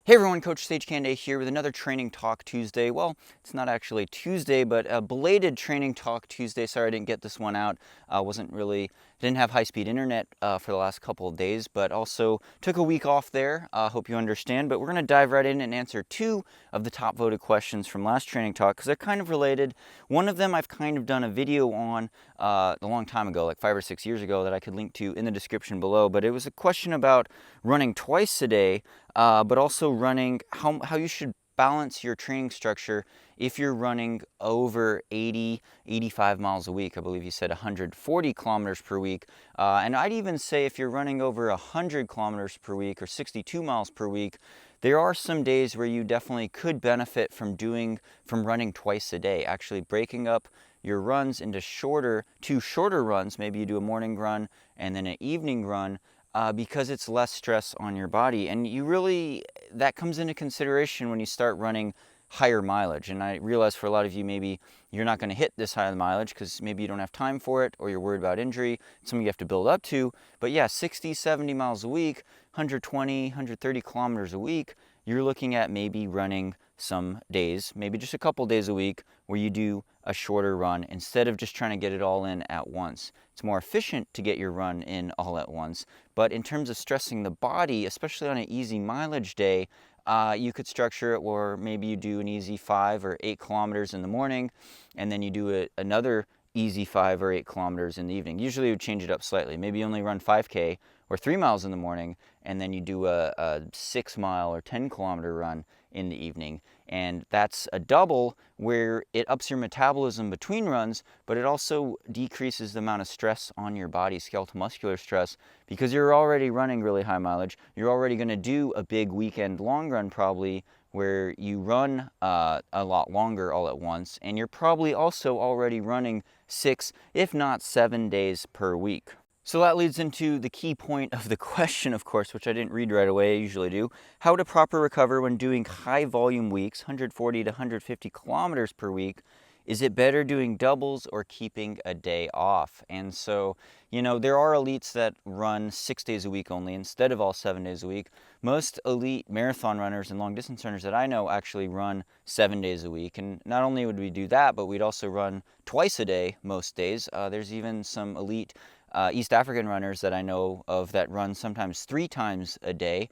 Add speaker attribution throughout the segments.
Speaker 1: Hey everyone, Coach Sage Canday here with another Training Talk Tuesday. Well, it's not actually Tuesday, but a belated Training Talk Tuesday. Sorry I didn't get this one out. Didn't have high-speed internet for the last couple of days, but also took a week off there. Hope you understand. But we're going to dive right in and answer two of the top voted questions from last Training Talk because they're kind of related. One of them I've kind of done a video on a long time ago, like 5 or 6 years ago, that I could link to in the description below. But it was a question about running twice a day, but also running, how you should balance your training structure if you're running over 85 miles a week. I believe you said 140 kilometers per week. And I'd even say if you're running over 100 kilometers per week or 62 miles per week, there are some days where you definitely could benefit from running twice a day, actually breaking up your runs into two shorter runs. Maybe you do a morning run and then an evening run, because it's less stress on your body. And that comes into consideration when you start running higher mileage. And I realize for a lot of you, maybe you're not going to hit this high mileage because maybe you don't have time for it or you're worried about injury. It's something you have to build up to. But yeah, 60, 70 miles a week, 120, 130 kilometers a week, you're looking at maybe running some days, maybe just a couple days a week, where you do a shorter run instead of just trying to get it all in at once. It's more efficient to get your run in all at once, but in terms of stressing the body, especially on an easy mileage day, you could structure it where maybe you do an easy 5 or 8 kilometers in the morning, and then you do another easy 5 or 8 kilometers in the evening. Usually you would change it up slightly. Maybe you only run 5K or 3 miles in the morning, and then you do a 6 mile or 10 kilometer run in the evening. And that's a double where it ups your metabolism between runs, but it also decreases the amount of stress on your body, skeletal muscular stress, because you're already running really high mileage. You're already going to do a big weekend long run probably, where you run a lot longer all at once, and you're probably also already running 6, if not 7 days per week. So that leads into the key point of the question, of course, which I didn't read right away, I usually do. How to proper recover when doing high volume weeks, 140 to 150 kilometers per week. Is it better doing doubles or keeping a day off? And so, there are elites that run 6 days a week only instead of all 7 days a week. Most elite marathon runners and long distance runners that I know actually run 7 days a week. And not only would we do that, but we'd also run twice a day most days. There's even some elite East African runners that I know of that run sometimes 3 times a day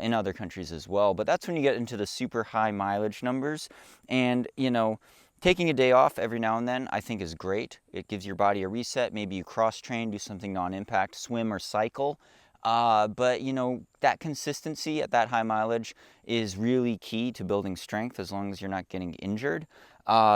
Speaker 1: in other countries as well. But that's when you get into the super high mileage numbers. And, taking a day off every now and then I think is great. It gives your body a reset. Maybe you cross-train, do something non-impact, swim or cycle. But that consistency at that high mileage is really key to building strength as long as you're not getting injured.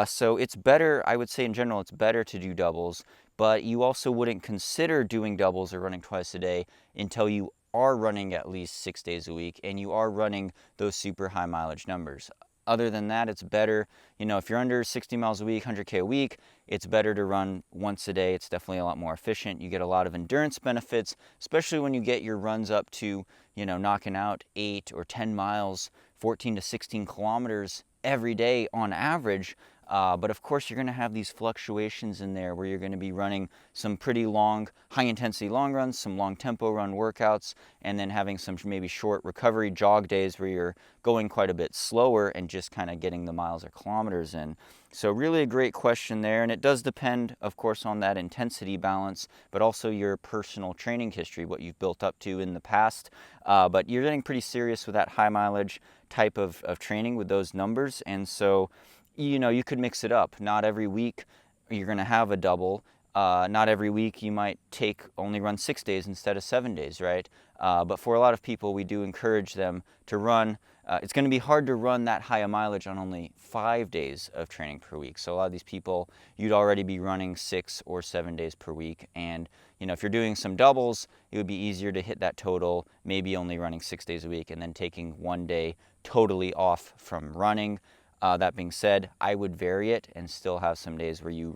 Speaker 1: So it's better, I would say in general, it's better to do doubles, but you also wouldn't consider doing doubles or running twice a day until you are running at least 6 days a week and you are running those super high mileage numbers. Other than that, it's better, if you're under 60 miles a week, 100K a week, it's better to run once a day. It's definitely a lot more efficient. You get a lot of endurance benefits, especially when you get your runs up to, knocking out 8 or 10 miles, 14 to 16 kilometers every day on average. But of course, you're going to have these fluctuations in there where you're going to be running some pretty long, high-intensity long runs, some long tempo run workouts, and then having some maybe short recovery jog days where you're going quite a bit slower and just kind of getting the miles or kilometers in. So really a great question there, and it does depend, of course, on that intensity balance, but also your personal training history, what you've built up to in the past. But you're getting pretty serious with that high mileage type of training with those numbers, and so you could mix it up. Not every week you're going to have a double. Not every week you might only run 6 days instead of 7 days, right? But for a lot of people, we do encourage them to run. It's going to be hard to run that high a mileage on only 5 days of training per week. So a lot of these people, you'd already be running 6 or 7 days per week. And, if you're doing some doubles, it would be easier to hit that total, maybe only running 6 days a week and then taking 1 day totally off from running. That being said, I would vary it and still have some days where you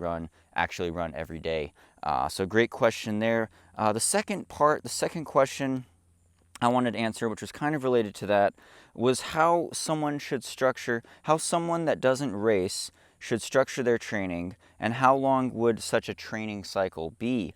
Speaker 1: actually run every day. So great question there. The second question I wanted to answer, which was kind of related to that, was how someone that doesn't race should structure their training, and how long would such a training cycle be?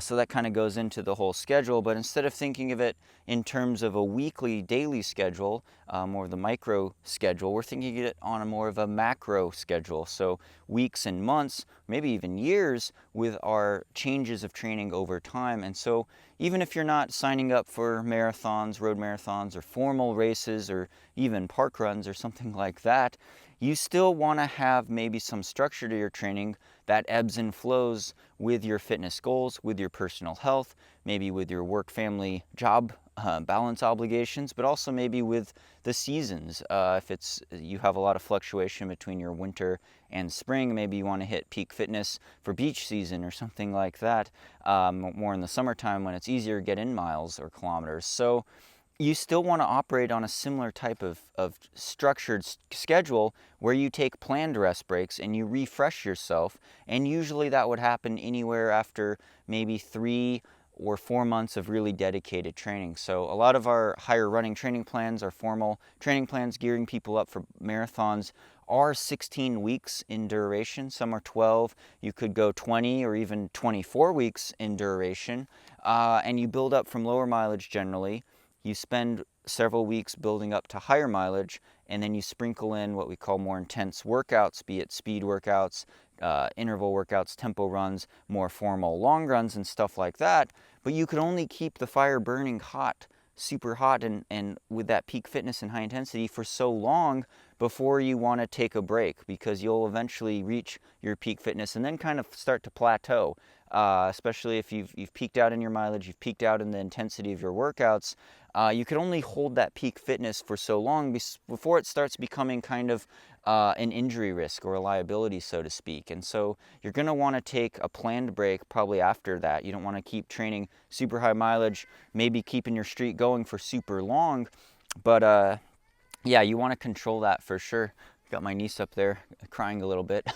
Speaker 1: So that kind of goes into the whole schedule, but instead of thinking of it in terms of a weekly, daily schedule, more of the micro schedule. We're thinking it on a more of a macro schedule, so weeks and months, maybe even years, with our changes of training over time. And so even if you're not signing up for marathons, road marathons, or formal races, or even park runs or something like that, you still want to have maybe some structure to your training that ebbs and flows with your fitness goals, with your personal health, maybe with your work, family, job balance obligations, but also maybe with the seasons. If you have a lot of fluctuation between your winter and spring, maybe you want to hit peak fitness for beach season or something like that, more in the summertime when it's easier to get in miles or kilometers. So you still want to operate on a similar type of structured schedule where you take planned rest breaks and you refresh yourself. And usually that would happen anywhere after maybe 3 or 4 months of really dedicated training. So a lot of our higher running training plans, our formal training plans gearing people up for marathons, are 16 weeks in duration. Some are 12. You could go 20 or even 24 weeks in duration. And you build up from lower mileage generally. You spend several weeks building up to higher mileage, and then you sprinkle in what we call more intense workouts, be it speed workouts, interval workouts, tempo runs, more formal long runs and stuff like that. But you can only keep the fire burning hot, super hot, and with that peak fitness and high intensity for so long before you want to take a break, because you'll eventually reach your peak fitness and then kind of start to plateau. Especially if you've peaked out in your mileage, you've peaked out in the intensity of your workouts. You can only hold that peak fitness for so long before it starts becoming kind of an injury risk or a liability, so to speak. And so you're going to want to take a planned break probably after that. You don't want to keep training super high mileage, maybe keeping your streak going for super long. But yeah, you want to control that for sure. Got my niece up there crying a little bit.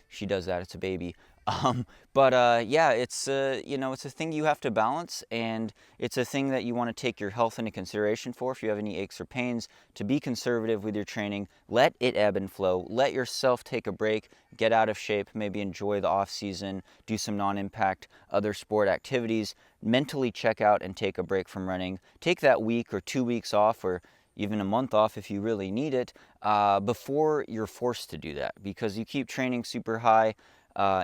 Speaker 1: She does that, it's a baby. Yeah, it's it's a thing you have to balance, and it's a thing that you want to take your health into consideration for. If you have any aches or pains, to be conservative with your training, let it ebb and flow, let yourself take a break, get out of shape, maybe enjoy the off season, do some non-impact other sport activities, mentally check out and take a break from running. Take that week or 2 weeks off, or even a month off if you really need it, before you're forced to do that, because you keep training super high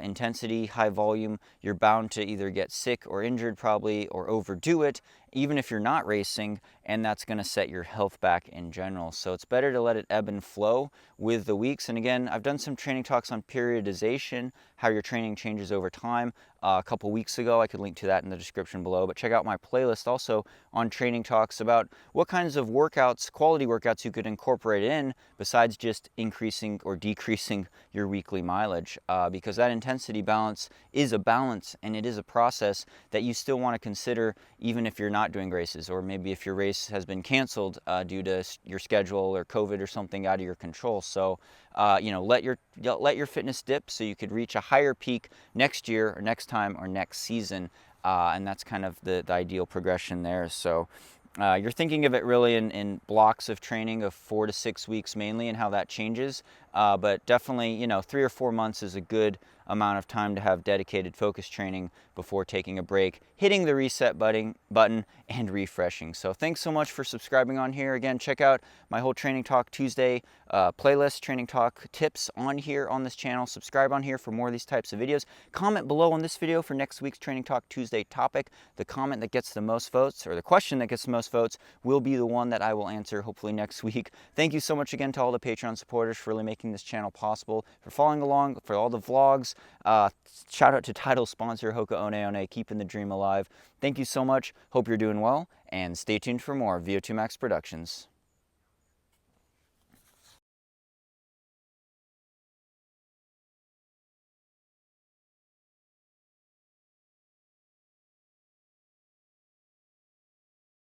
Speaker 1: intensity, high volume, you're bound to either get sick or injured probably, or overdo it, even if you're not racing, and that's going to set your health back in general. So it's better to let it ebb and flow with the weeks. And again, I've done some training talks on periodization, how your training changes over time, a couple weeks ago. I could link to that in the description below, but check out my playlist also on training talks about what kinds of workouts, quality workouts, you could incorporate in besides just increasing or decreasing your weekly mileage, because that intensity balance is a balance, and it is a process that you still want to consider even if you're not doing races, or maybe if your race has been canceled due to your schedule or COVID or something out of your control. So let your fitness dip so you could reach a higher peak next year or next time or next season, and that's kind of the ideal progression there. So you're thinking of it really in blocks of training of 4 to 6 weeks mainly, and how that changes, but definitely 3 or 4 months is a good amount of time to have dedicated focus training before taking a break, hitting the reset button and refreshing. So thanks so much for subscribing on here. Again, check out my whole Training Talk Tuesday playlist, Training Talk tips on here on this channel. Subscribe on here for more of these types of videos. Comment below on this video for next week's Training Talk Tuesday topic. The comment that gets the most votes, or the question that gets the most votes, will be the one that I will answer hopefully next week. Thank you so much again to all the Patreon supporters for really making this channel possible, for following along, for all the vlogs. Shout out to title sponsor Hoka One One, keeping the dream alive. Thank you so much. Hope you're doing well, and stay tuned for more VO2 Max Productions.